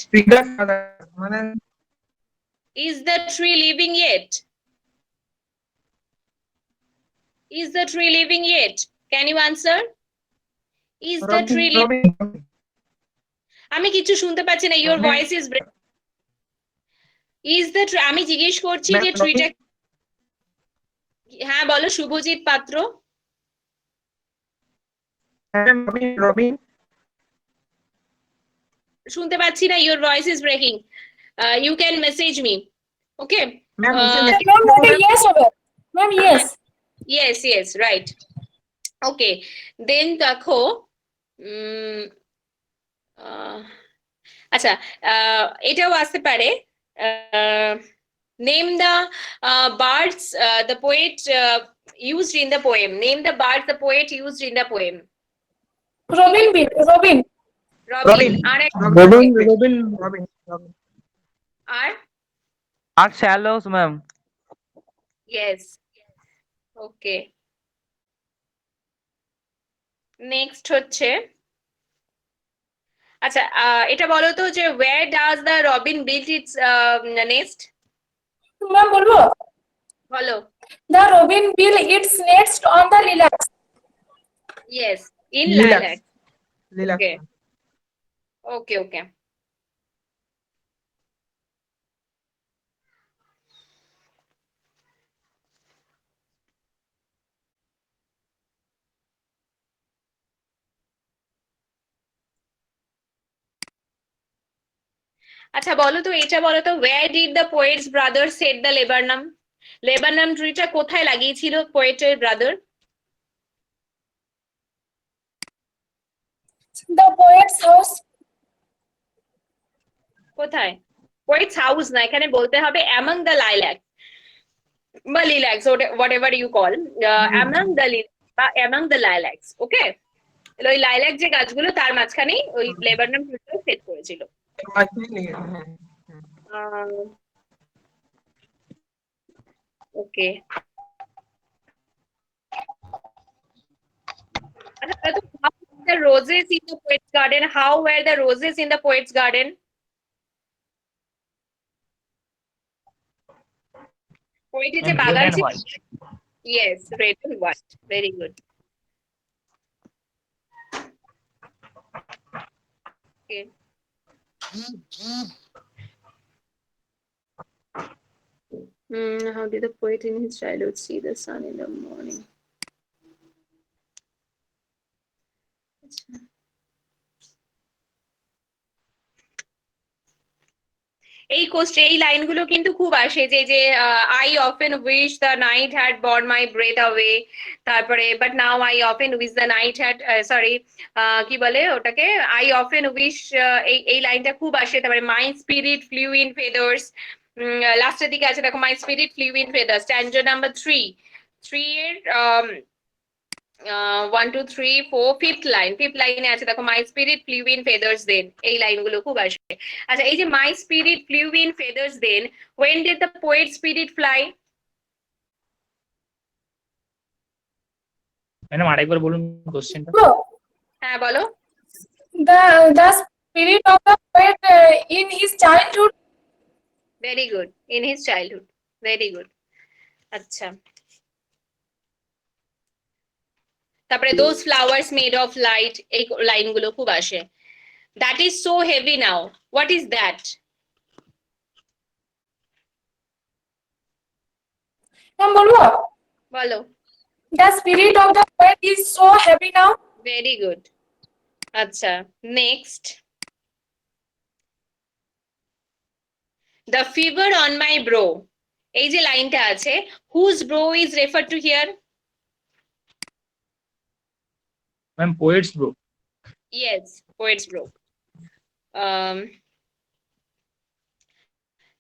Is the tree living yet? Is the tree living yet? Can you answer? Is the tree living? আমি কিছু শুনতে পাচ্ছি না, your voice is breaking. Is the tree, আমি জিজ্ঞেস করছি যে ট্রিটা, হ্যাঁ বলো শুভজিৎ পাত্র। শুনতে পাচ্ছি না, your voice is breaking. You can message me. Okay. Ma'am, yes হবে। Ma'am, yes. Yes, yes, right. Okay. Then দেখো আচ্ছা এটাও আসতে পারে, name the birds the poet used in the poem. Name the birds the poet used in the poem. Robin Bill, Robin. Robin. আর shallows ma'am. Yes. Okay. Next হচ্ছে, আচ্ছা এটা বলো তো যে where does the robin build its nest? Ma'am, বলবো বলো। the robin build its nest on the lilacs. Yes, in Lilacs. lilac. Okay. Okay, okay. আচ্ছা বলো তো, এটা বলো তো, where did the poet's brother set the laburnum? লেবানম ট্রিটা কোথায় লাগিয়েছিল পোয়েটের ব্রাদার? The poet's house. কোথায়? পোয়েটস হাউস না, এখানে বলতে হবে among the lilacs বা lilacs, whatever you call, among the বা among the lilacs. ওকে, ওই লাইলাক যে গাছগুলো তার মাঝখানে ওই লেবানম ট্রিটা সেট করেছিল। ওকে, the roses in the poet's garden, how were the roses in the poet's garden? Poet is a Red bagan and ছিল। white. Yes, red and white, very good. Okay. How did the poet in his childhood see the sun in the morning? এই লাইনগুলো কিন্তু খুব আসে, যে I often wish the night had borne my breath away, তারপরে but now I often wish the night had, sorry কি বলে ওটাকে, আই অফেন উইশ, এই লাইনটা খুব আসে। তারপরে my spirit flew in feathers, লাস্টের দিকে আছে দেখো, my spirit flew in feathers, stanza number 3 এর 1 2 3 4 ফিফথ লাইনে আছে দেখো, my spirit flew in feathers then, এই লাইনগুলো খুব আসে। আচ্ছা, এই যে my spirit flew in feathers then, when did the poet spirit fly? Madam আরেকবার বলুন কোশ্চেনটা। হ্যাঁ বলো। The spirit of the poet in his childhood. Very good, in his childhood, very good. আচ্ছা, তারপরে those flowers made of light, এই লাইনগুলো খুব আসে। That is so heavy now, what is that? Ma'am বলবো? বলো। The spirit of the poet is so heavy now. Very good. আচ্ছা, next. The fever on my brow, এই যে লাইনটা আছে, whose brow is referred to here? Ma'am poet's brow. Yes, poet's brow.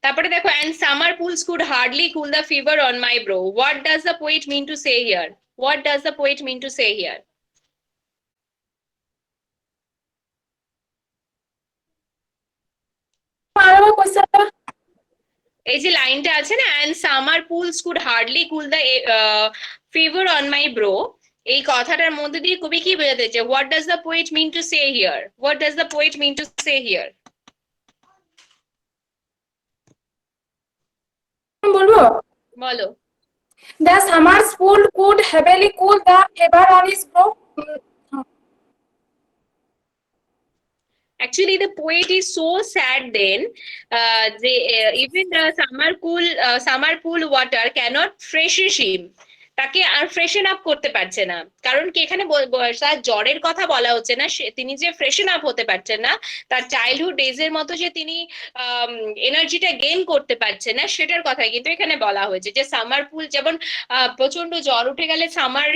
তারপরে দেখো, and summer pools could hardly cool the fever on my brow. What does the poet mean to say here? What does the poet mean to say here? আরেকবার কোশ্চেনটা। এই যে লাইনটা আছে না, and summer pools could hardly cool the fever on my brow, এই কথাটার মধ্যে দিয়ে কবি কি বোঝাতে চাইছে? What does the poet mean to say here? What does the poet mean to say here? বলবো? বলো। The summer's pool could heavily cool the fever on his brow. Actually, the poet is so sad then, even the summer pool water cannot freshen him. তাকে আর ফ্রেশন up করতে পারছে না, কারণ কি এখানে তার জ্বরের কথা বলা হচ্ছে না, তিনি যে ফ্রেশন আপ হতে পারছেন না, তার চাইল্ডহুড ডেজ এর মতো যে তিনি এনার্জিটা গেইন করতে পারছেন না, সেটার কথাই কিন্তু এখানে বলা হয়েছে। যে সামার পুল, যেমন প্রচন্ড জ্বর উঠে গেলে সামার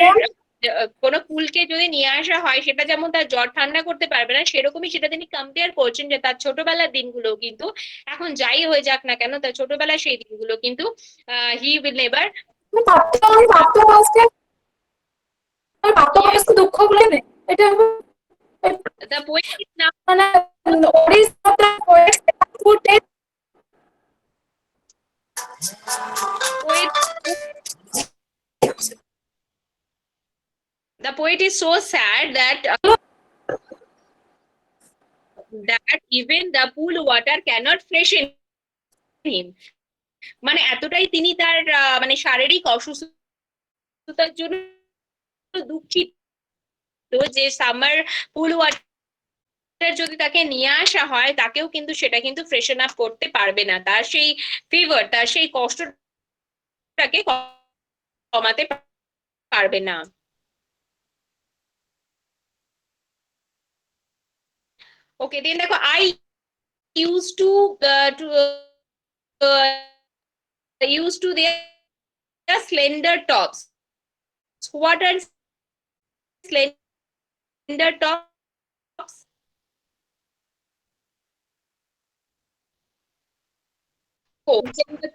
কোন পুলকে যদি নিয়ে আসা হয়, সেটা যেমন তার জ্বর ঠান্ডা করতে পারবে না, সেরকমই সেটা তিনি কম্পেয়ার করছেন যে তার ছোটবেলার দিনগুলো কিন্তু, এখন যাই হয়ে যাক না কেন, তার ছোটবেলার সেই দিনগুলো কিন্তু হি উইল নেভার। দুঃখগুলো নেই, এটা The poet is now, মানে what is the poet would take the poet is so sad that even the pool water cannot freshen him. মানে এতটাই তিনি তার মানে শারীরিক অসুস্থতার জন্য দুঃখিত যে সামার পুল ওয়াটার যদি তাকে নিয়ে আসা হয়, তাকেও কিন্তু সেটা কিন্তু ফ্রেশন আপ করতে পারবে না, তার সেই ফিভার, তার সেই কষ্টটাকে কমাতে পারবে না। ওকে, দেন দেখো, I used to their slender tops. What are slender tops?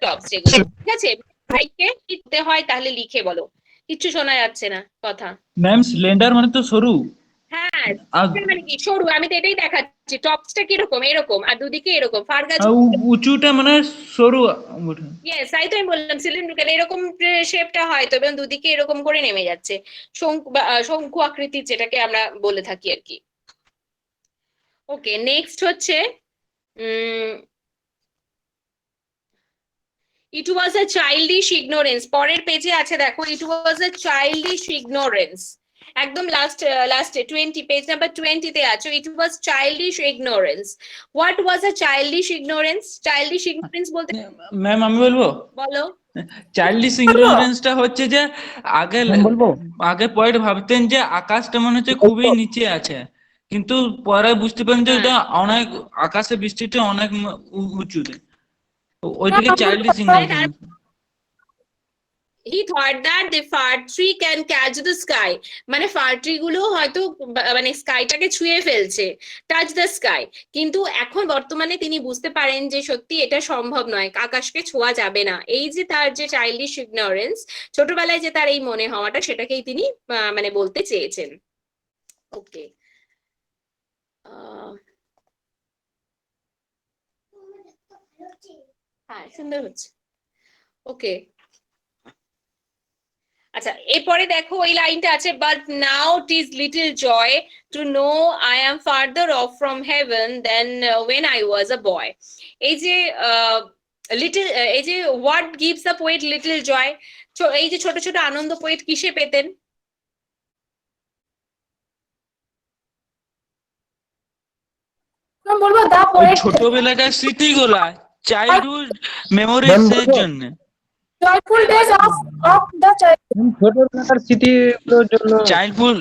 Tops যেগুলো, ঠিক আছে, ভাইকে লিখতে হয় তাহলে লিখে বলো, কিচ্ছু শোনা যাচ্ছে না কথা। ম্যাম স্লেন্ডার মানে তো সরু। হ্যাঁ, মানে কি সরু, আমি তো এটাই দেখাচ্ছি। টপসটা কিরকম? এরকম, আর দুদিকে এরকম ফারগাছ, উঁচুটা মানে সরু। ইয়েস, তাই তো আমি বললাম সিলিন্ড্রিক্যাল, এরকম শেপটা হয়, তবে দুদিকে এরকম করে নেমে যাচ্ছে, শঙ্কু আকৃতির, যেটাকে আমরা বলে থাকি আর কি। ওকে, নেক্সট হচ্ছে ইট ওয়াজ আ চাইল্ডিশ ইগনোরেন্স। পরের পেজে আছে দেখো, ইট ওয়াজ আ চাইল্ডিশ ইগনোরেন্স, একদম লাস্টে 20, পেজ নাম্বার 20 তে আছে, it was childish ignorance. What was a childish ignorance? Childish ignorance বলতে, ম্যাম আমি বলবো? বলো। চাইল্ডিশ ইগনোরেন্সটা হচ্ছে যে আগে পোয়েট ভাবতেন যে আকাশটা মনে হচ্ছে খুবই নিচে আছে, কিন্তু পরে বুঝতে পারেন যে এটা অনেক, আকাশে বৃষ্টিটা অনেক উঁচুতে। ওইটাকে childish ignorance. He thought that the far tree can catch the sky, মানে ফার ট্রি গুলো হয়তো মানে স্কাইটাকে ছুঁয়ে ফেলছে, টাচ দ্য স্কাই। কিন্তু এখন বর্তমানে তিনি বুঝতে পারেন যে সত্যি এটা সম্ভব নয়, আকাশকে ছোঁয়া যাবে না। এই যে তার যে চাইল্ডিশ ইগনোরেন্স, ছোটবেলায় যে তার এই মনে হওয়াটা, সেটাকেই তিনি মানে বলতে চেয়েছেন। ওকে, হ্যাঁ সুন্দর হচ্ছে। ওকে, আচ্ছা এরপরে দেখো ওই লাইনটা আছে, but now it is little joy to know I am farther off from heaven than when I was a boy. এই যে লিটল, এই যে what gives the poet little joy, এই যে ছোট ছোট আনন্দ পোয়েট কিসে পেতেন? ম্যাম বলবো দা ওই পোয়েট ছোটবেলাকার স্মৃতিগুলা, চাইল্ডহুড মেমোরিজ এর জন্য। Joyful days of the child. ছোটবেলাকার স্মৃতিগুলোর জন্য চাইল্ডহুড,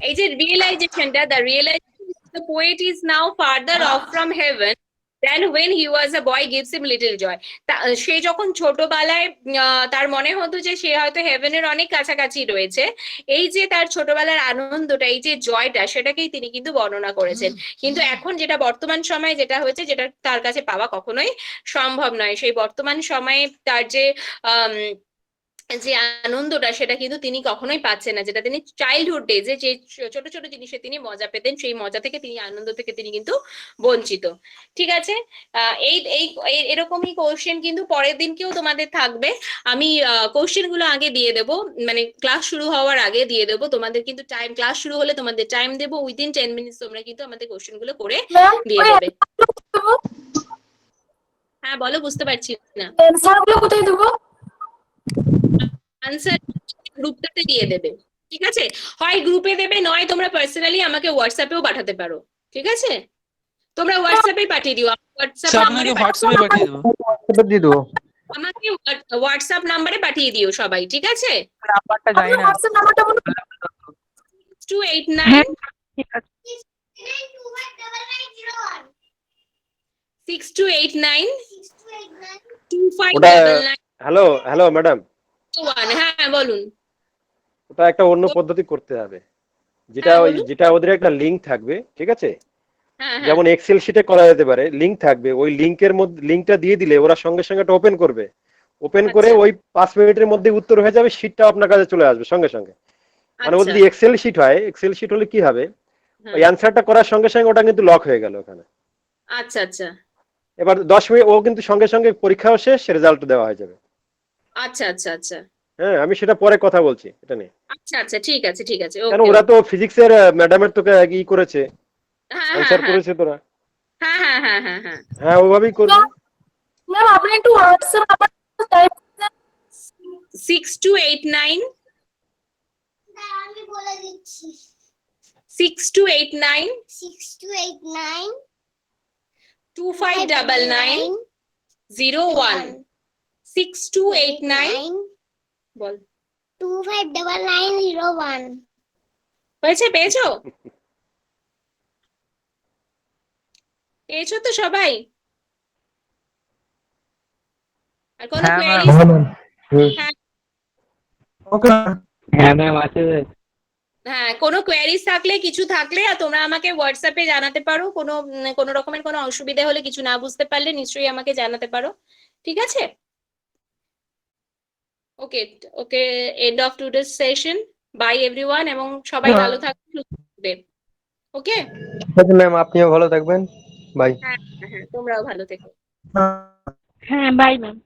এই যে রিয়েলাইজেশনটা, the realisation the poet is now farther off from heaven than when he was a boy gives him little joy। সে যখন ছোটবেলায় তার মনে হতো যে সে হয়তো হেভেনের অনেক কাছাকাছি রয়েছে, এই যে তার ছোটবেলার আনন্দটা, এই যে জয়টা, সেটাকেই তিনি কিন্তু বর্ণনা করেছেন। কিন্তু এখন যেটা বর্তমান সময়ে যেটা হয়েছে, যেটা তার কাছে পাওয়া কখনোই সম্ভব নয়, সেই বর্তমান সময়ে তার যে যে আনন্দটা, সেটা কিন্তু তিনি কখনোই পাচ্ছেন না, যেটা তিনি চাইল্ডহুড ডেজে যে ছোট ছোট জিনিসে তিনি মজা পেতেন, সেই মজা থেকে তিনি, আনন্দ থেকে তিনি কিন্তু বঞ্চিত। ঠিক আছে, এই এই এরকমই কোশ্চেন কিন্তু পরের দিনকেও তোমাদের থাকবে। আমি কোশ্চেন গুলো আগে দিয়ে দেবো, মানে ক্লাস শুরু হওয়ার আগে দিয়ে দেবো তোমাদের, কিন্তু টাইম, ক্লাস শুরু হলে তোমাদের টাইম দেবো, উইদিন 10 মিনিটস তোমরা কিন্তু আমাদের কোশ্চেন গুলো করে ম্যাম দিয়ে দেবে। হ্যাঁ বলো, বুঝতে পারছি না। অ্যানসার গুলো কোথায় দেবো? আনসার গ্রুপটাতে দিয়ে দেবে, ঠিক আছে? হয় গ্রুপে দেবে, নয় তোমরা পার্সোনালি আমাকে হোয়াটসঅ্যাপেও পাঠাতে পারো, ঠিক আছে? তোমরা হোয়াটসঅ্যাপে পাঠিয়ে দিও, হোয়াটসঅ্যাপ আপনাকে নাম্বারে হোয়াটসঅ্যাপে পাঠিয়ে দেবো। দিয়ে দেবো। আমাকে হোয়াটসঅ্যাপ নাম্বারে পাঠিয়ে দিও সবাই, ঠিক আছে? নাম্বারটা জানি আপনার না। হোয়াটসঅ্যাপ নাম্বারটা বলুন। 6289 ঠিক আছে। 6289 ওটা 2599 হ্যালো হ্যালো ম্যাডাম, 1। হ্যাঁ বলুন। ওটা একটা অন্য পদ্ধতি করতে হবে, যেটা হ্যাঁ, ওই বলুন। যেটা ওদের একটা লিংক থাকবে, ঠিক আছে? হ্যাঁ হ্যাঁ যেমন এক্সেল শিটে করা যেতে পারে, লিংক থাকবে, ওই লিংকের মধ্যে লিংকটা দিয়ে দিলে ওরা সঙ্গে সঙ্গে এটা ওপেন করবে, ওপেন করে আচ্ছা। ওই 5 মিনিটের মধ্যে উত্তর হয়ে যাবে, শিটটা আপনার কাছে চলে আসবে সঙ্গে সঙ্গে। মানে ও আচ্ছা যদি এক্সেল শিট হয়, এক্সেল শিট হলে কি হবে, হ্যাঁ, ওই অ্যান্সারটা করার সঙ্গে সঙ্গে ওটা কিন্তু লক হয়ে গেল ওখানে। আচ্ছা আচ্ছা এবার 10 মিনিট ও কিন্তু সঙ্গে সঙ্গে পরীক্ষাও শেষ, রেজাল্ট দেওয়া হয়ে যাবে। আচ্ছা আচ্ছা আচ্ছা হ্যাঁ, আমি সেটা পরে কথা বলছি এটা নিয়ে। আচ্ছা আচ্ছা ঠিক আছে ঠিক আছে, কেন ওকে। ওরা তো ফিজিক্সের ম্যাডামের তোকে ই করেছে, হ্যাঁ হ্যাঁ অ্যান্সার হ্যাঁ করেছে তোরা। হ্যাঁ হ্যাঁ হ্যাঁ হ্যাঁ হ্যাঁ হ্যাঁ, ওইভাবেই করবে। ম্যাম আপনি একটু হোয়াটসঅ্যাপ নাম্বার টাইপ করুন। 6289 আমি বলে দিচ্ছি 6289 6289 2599 01 6289 বল, 259901 হয়েছে? পেয়েছো? পেয়েছো তো সবাই? আর কোনো হ্যাঁ, কোয়েরি? ওকে হ্যাঁ ম্যাম আছে। হ্যাঁ, কোনো কোয়েরিজ থাকলে, কিছু থাকলে আর তোমরা আমাকে হোয়াটসঅ্যাপে জানাতে পারো। কোনো রকমের কোনো অসুবিধা হলে, কিছু না বুঝতে পারলে নিশ্চয়ই আমাকে জানাতে পারো, ঠিক আছে? Okay okay, end of today's session. Bye everyone, এবং সবাই ভালো থাকবে। ওকে, ম্যাম আপনিও ভালো থাকবেন। বাই। হ্যাঁ হ্যাঁ, তোমরাও ভালো থেকো। হ্যাঁ বাই ম্যাম।